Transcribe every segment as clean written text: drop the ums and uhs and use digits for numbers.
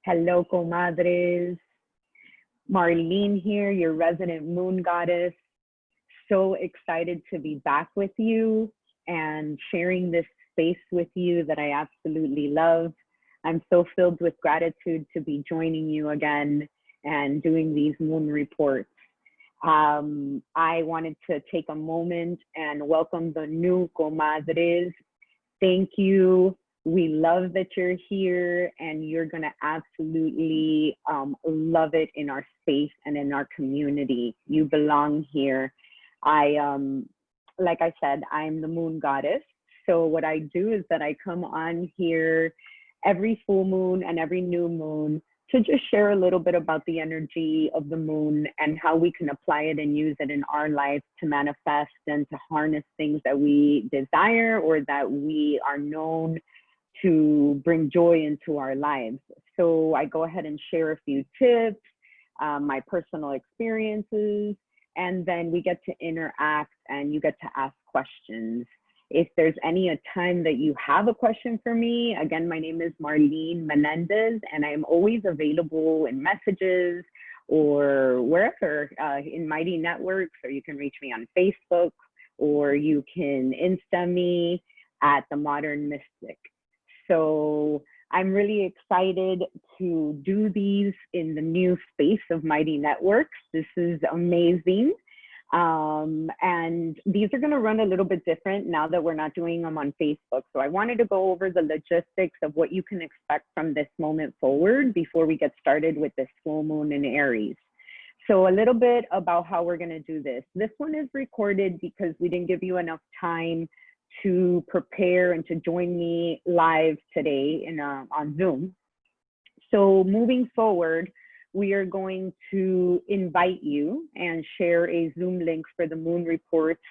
Hello, comadres. Marlene here, your resident moon goddess. So excited to be back with you and sharing this space with you that I absolutely love. I'm so filled with gratitude to be joining you again and doing these moon reports. I wanted to take a moment and welcome the new comadres. Thank you. We love that you're here and you're going to absolutely love it in our space and in our community. You belong here. Like I said, I'm the moon goddess. So what I do is that I come on here every full moon and every new moon to just share a little bit about the energy of the moon and how we can apply it and use it in our life to manifest and to harness things that we desire or that we are known to bring joy into our lives. So I go ahead and share a few tips, my personal experiences, and then we get to interact and you get to ask questions. If there's any time that you have a question for me, again, my name is Marlene Menendez, and I'm always available in messages or wherever in Mighty Networks, or you can reach me on Facebook, or you can Insta me at The Modern Mystic. So I'm really excited to do these in the new space of Mighty Networks. This is amazing. And these are going to run a little bit different now that we're not doing them on Facebook. So I wanted to go over the logistics of what you can expect from this moment forward before we get started with this full moon in Aries. So a little bit about how we're going to do this. This one is recorded because we didn't give you enough time to prepare and to join me live today on Zoom. So moving forward, we are going to invite you and share a Zoom link for the moon reports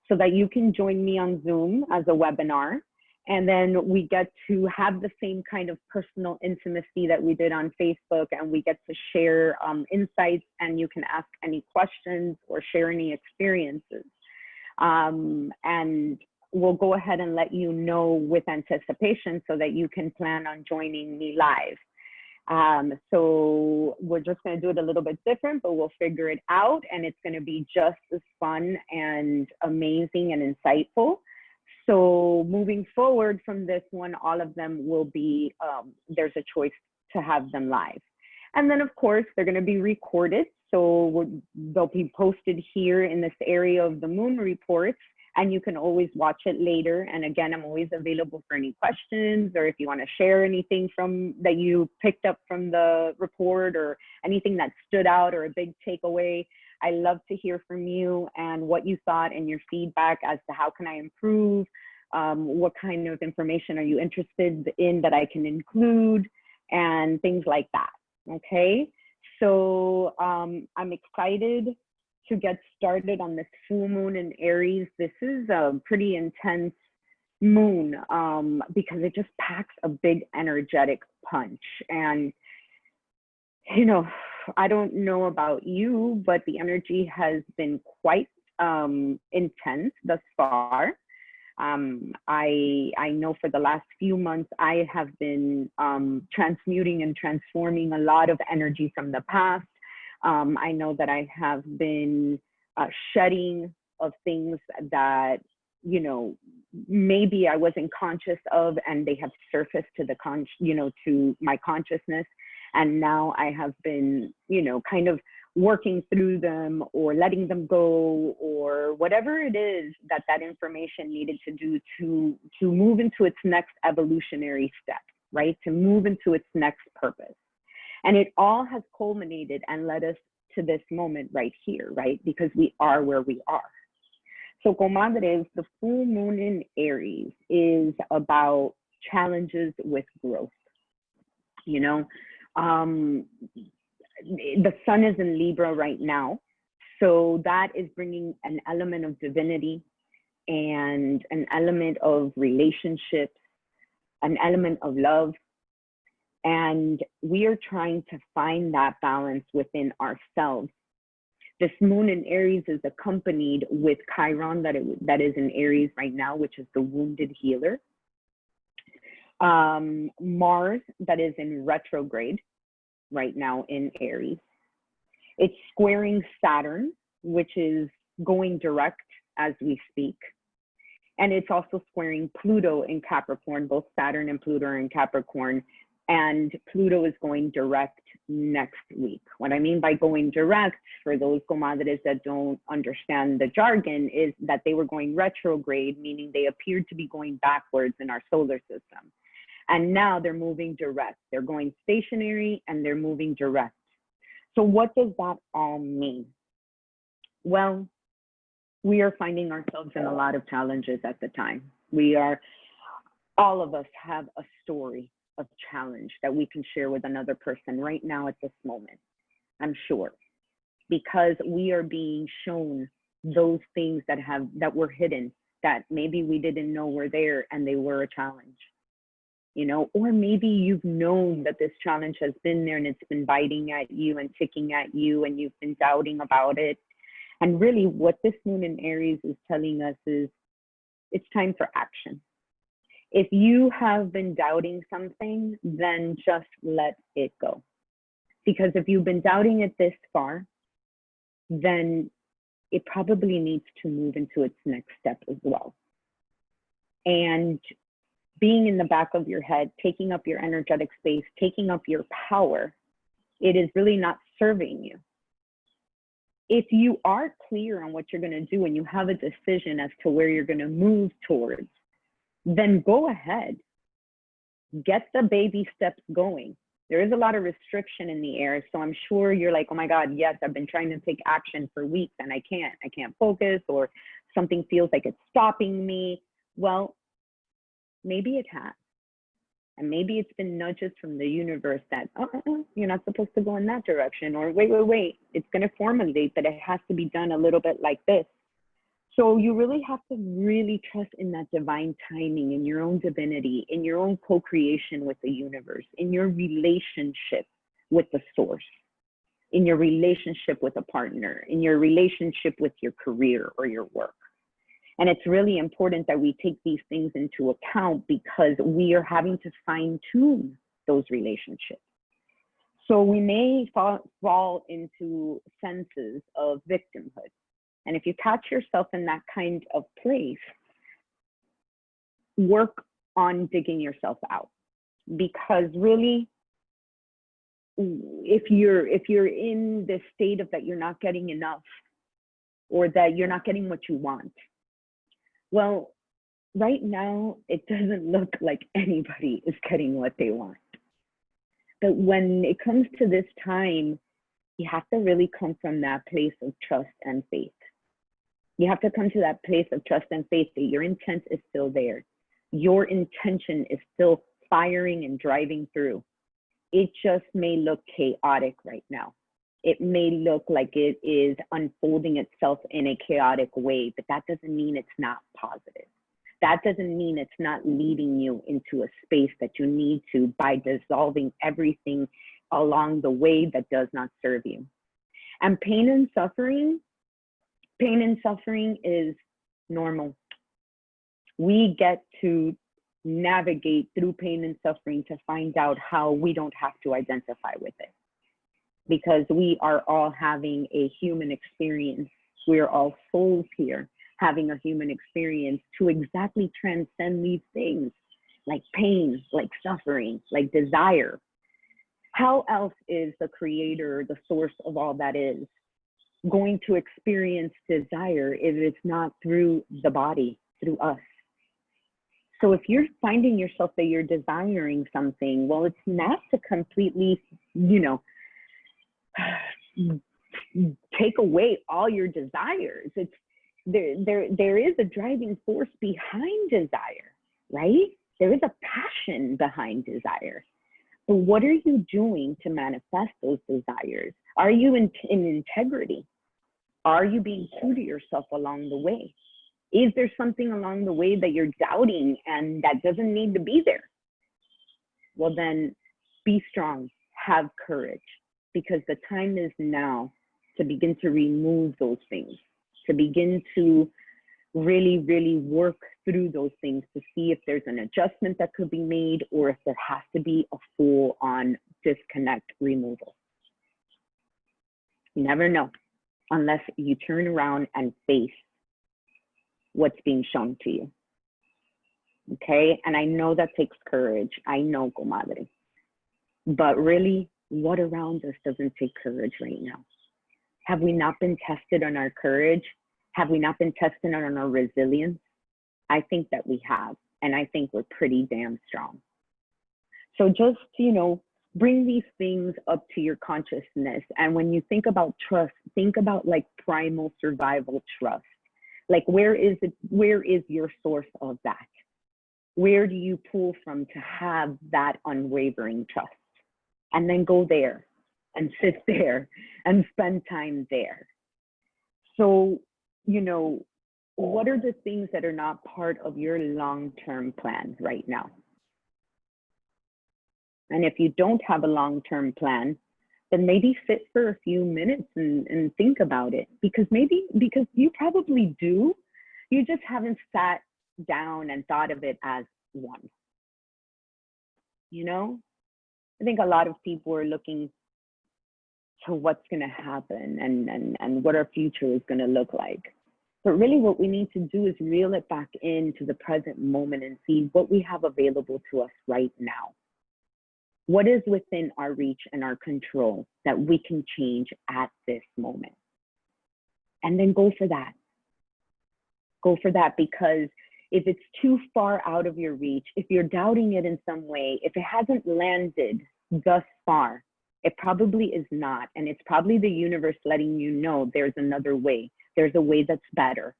so that you can join me on Zoom as a webinar. And then we get to have the same kind of personal intimacy that we did on Facebook, and we get to share insights, and you can ask any questions or share any experiences. And we'll go ahead and let you know with anticipation so that you can plan on joining me live. So we're just going to do it a little bit different, but we'll figure it out, and it's going to be just as fun and amazing and insightful. So moving forward from this one, all of them will be, there's a choice to have them live. And then of course, they're going to be recorded. So they'll be posted here in this area of the moon reports, and you can always watch it later. And again, I'm always available for any questions, or if you want to share anything that you picked up from the report, or anything that stood out, or a big takeaway. I love to hear from you and what you thought and your feedback as to how can I improve, what kind of information are you interested in that I can include, and things like that, okay? So I'm excited to get started on this full moon in Aries. This is a pretty intense moon because it just packs a big energetic punch. And, you know, I don't know about you, but the energy has been quite intense thus far. I know for the last few months, I have been transmuting and transforming a lot of energy from the past. I know that I have been shedding of things that, you know, maybe I wasn't conscious of, and they have surfaced to to my consciousness. And now I have been, you know, kind of working through them or letting them go, or whatever it is that information needed to do to move into its next evolutionary step, right? To move into its next purpose. And it all has culminated and led us to this moment right here, right? Because we are where we are. So, comadres, the full moon in Aries is about challenges with growth. You know, the sun is in Libra right now. So that is bringing an element of divinity and an element of relationships, an element of love. And we are trying to find that balance within ourselves. This moon in Aries is accompanied with Chiron that is in Aries right now, which is the wounded healer. Mars that is in retrograde. right now in Aries. It's squaring Saturn, which is going direct as we speak. And it's also squaring Pluto in Capricorn. Both Saturn and Pluto are in Capricorn. And Pluto is going direct next week. What I mean by going direct, for those comadres that don't understand the jargon, is that they were going retrograde, meaning they appeared to be going backwards in our solar system. And now they're moving direct. They're going stationary and they're moving direct. So what does that all mean? Well, we are finding ourselves in a lot of challenges at the time. All of us have a story of challenge that we can share with another person right now at this moment, I'm sure, because we are being shown those things that were hidden, that maybe we didn't know were there and they were a challenge, you know, or maybe you've known that this challenge has been there and it's been biting at you and ticking at you and you've been doubting about it. And really what this moon in Aries is telling us is it's time for action. If you have been doubting something, then just let it go. Because if you've been doubting it this far, then it probably needs to move into its next step as well. And being in the back of your head, taking up your energetic space, taking up your power, it is really not serving you. If you are clear on what you're going to do and you have a decision as to where you're going to move towards, then go ahead, get the baby steps going. There is a lot of restriction in the air. So I'm sure you're like, oh my God, yes, I've been trying to take action for weeks and I can't focus, or something feels like it's stopping me. Well, maybe it has. And maybe it's been nudges from the universe that, you're not supposed to go in that direction, or wait, it's going to formulate that it has to be done a little bit like this. So you really have to really trust in that divine timing, in your own divinity, in your own co-creation with the universe, in your relationship with the source, in your relationship with a partner, in your relationship with your career or your work. And it's really important that we take these things into account because we are having to fine tune those relationships. So we may fall into senses of victimhood. And if you catch yourself in that kind of place, work on digging yourself out. Because really, if you're in this state of that you're not getting enough, or that you're not getting what you want, well, right now, it doesn't look like anybody is getting what they want. But when it comes to this time, you have to really come from that place of trust and faith. You have to come to that place of trust and faith that your intent is still there. Your intention is still firing and driving through. It just may look chaotic right now. It may look like it is unfolding itself in a chaotic way, but that doesn't mean it's not positive. That doesn't mean it's not leading you into a space that you need to by dissolving everything along the way that does not serve you. And pain and suffering is normal. We get to navigate through pain and suffering to find out how we don't have to identify with it. Because we are all having a human experience. We're all souls here having a human experience to exactly transcend these things, like pain, like suffering, like desire. How else is the creator, the source of all that is, going to experience desire if it's not through the body, through us? So if you're finding yourself that you're desiring something, well, it's not to completely, take away all your desires. It's there is a driving force behind desire, right? There is a passion behind desire. But what are you doing to manifest those desires? Are you in integrity? Are you being true to yourself along the way? Is there something along the way that you're doubting and that doesn't need to be there? Well, then be strong, have courage, because the time is now to begin to remove those things, to begin to really, really work through those things to see if there's an adjustment that could be made or if there has to be a full on disconnect removal. You never know unless you turn around and face what's being shown to you. Okay, and I know that takes courage. I know, comadre. But really, what around us doesn't take courage right now? Have we not been tested on our courage? Have we not been tested on our resilience? I think that we have, and I think we're pretty damn strong. So just, you know, bring these things up to your consciousness. And when you think about trust, think about like primal survival trust. Like, where is your source of that? Where do you pull from to have that unwavering trust? And then go there and sit there and spend time there. So, you know, what are the things that are not part of your long-term plan right now? And if you don't have a long-term plan, then maybe sit for a few minutes and think about it. Because you probably do, you just haven't sat down and thought of it as one. You know, I think a lot of people are looking to what's going to happen and what our future is going to look like. But really what we need to do is reel it back into the present moment and see what we have available to us right now. What is within our reach and our control that we can change at this moment? And then go for that. Go for that, because if it's too far out of your reach, if you're doubting it in some way, if it hasn't landed thus far, it probably is not. And it's probably the universe letting you know there's another way. There's a way that's better.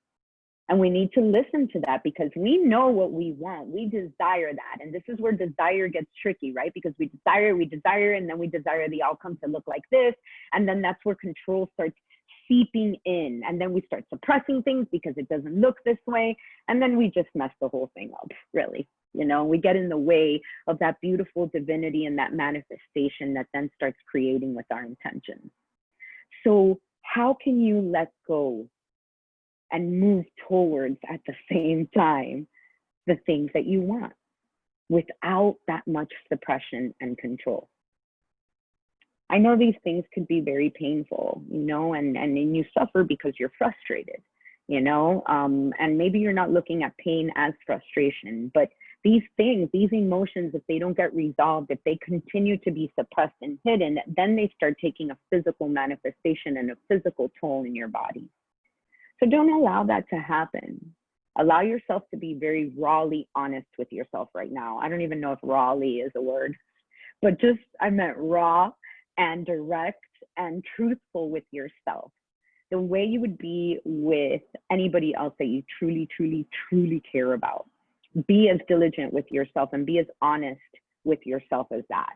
And we need to listen to that, because we know what we want. We desire that. And this is where desire gets tricky, right? Because we desire, and then we desire the outcome to look like this. And then that's where control starts seeping in. And then we start suppressing things because it doesn't look this way. And then we just mess the whole thing up, really. You know, we get in the way of that beautiful divinity and that manifestation that then starts creating with our intentions. So how can you let go and move towards at the same time the things that you want without that much suppression and control? I know these things could be very painful, you know, and you suffer because you're frustrated, you know, and maybe you're not looking at pain as frustration, but these things, these emotions, if they don't get resolved, if they continue to be suppressed and hidden, then they start taking a physical manifestation and a physical toll in your body. So don't allow that to happen. Allow yourself to be very rawly honest with yourself right now. I don't even know if rawly is a word, but just, I meant raw and direct and truthful with yourself. The way you would be with anybody else that you truly, truly, truly care about. Be as diligent with yourself and be as honest with yourself as that.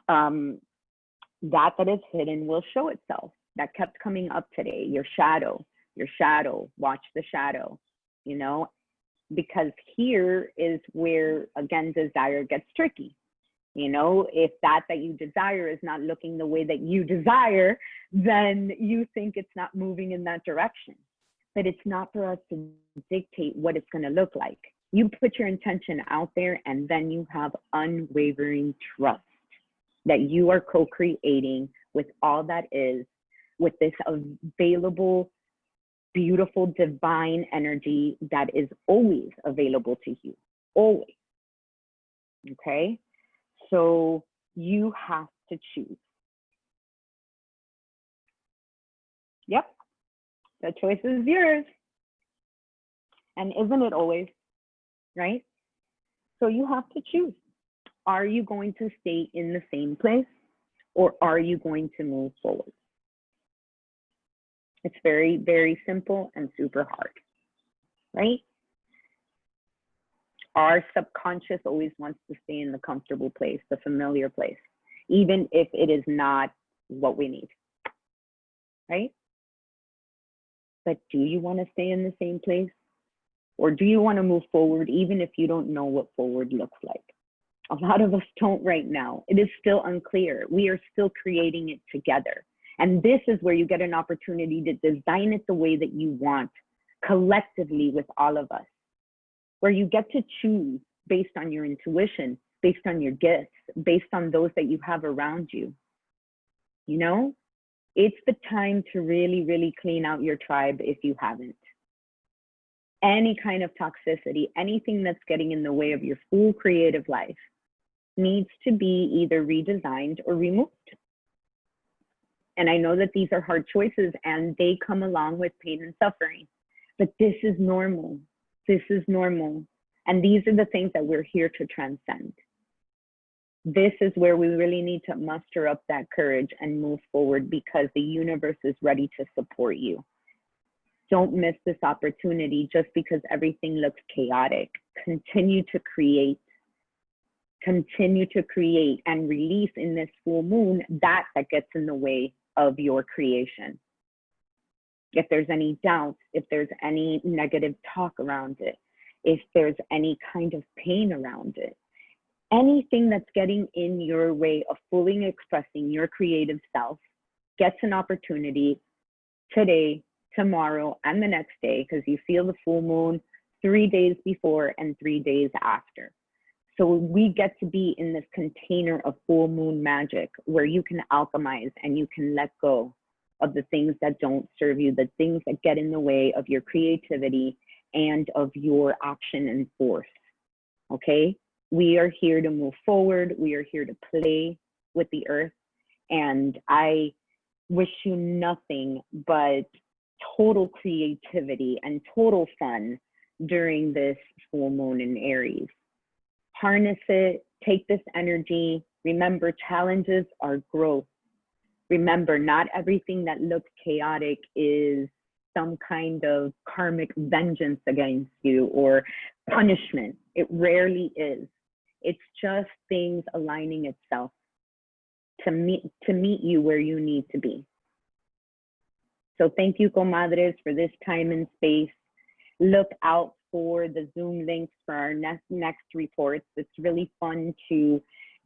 That is hidden will show itself. That kept coming up today. Your shadow, watch the shadow, you know, because here is where, again, desire gets tricky. You know, if that you desire is not looking the way that you desire, then you think it's not moving in that direction. But it's not for us to dictate what it's going to look like. You put your intention out there, and then you have unwavering trust that you are co-creating with all that is, with this available, beautiful, divine energy that is always available to you, always. Okay? So you have to choose. Yep, the choice is yours. And isn't it always, right? So you have to choose. Are you going to stay in the same place, or are you going to move forward? It's very, very simple and super hard, right? Our subconscious always wants to stay in the comfortable place, the familiar place, even if it is not what we need, right? But do you want to stay in the same place? Or do you want to move forward even if you don't know what forward looks like? A lot of us don't right now. It is still unclear. We are still creating it together. And this is where you get an opportunity to design it the way that you want, collectively with all of us, where you get to choose based on your intuition, based on your gifts, based on those that you have around you. You know, it's the time to really, really clean out your tribe if you haven't. Any kind of toxicity, anything that's getting in the way of your full creative life needs to be either redesigned or removed. And I know that these are hard choices and they come along with pain and suffering, but this is normal. This is normal. And these are the things that we're here to transcend. This is where we really need to muster up that courage and move forward, because the universe is ready to support you. Don't miss this opportunity just because everything looks chaotic. Continue to create. Continue to create and release in this full moon that gets in the way of your creation. If there's any doubts, if there's any negative talk around it, if there's any kind of pain around it, anything that's getting in your way of fully expressing your creative self gets an opportunity today, tomorrow, and the next day, because you feel the full moon 3 days before and 3 days after. So we get to be in this container of full moon magic where you can alchemize and you can let go of the things that don't serve you, the things that get in the way of your creativity and of your action and force. Okay? We are here to move forward. We are here to play with the earth. And I wish you nothing but total creativity and total fun during this full moon in Aries. Harness it, take this energy. Remember, challenges are growth. Remember, not everything that looks chaotic is some kind of karmic vengeance against you or punishment. It rarely is. It's just things aligning itself to meet you where you need to be. So thank you, comadres, for this time and space. Look out for the Zoom links for our next reports. It's really fun to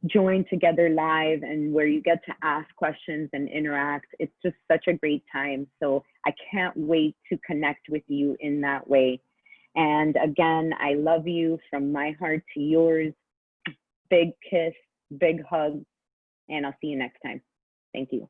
join together live and where you get to ask questions and interact. It's just such a great time. So I can't wait to connect with you in that way. And again, I love you from my heart to yours. Big kiss, big hug, and I'll see you next time. Thank you.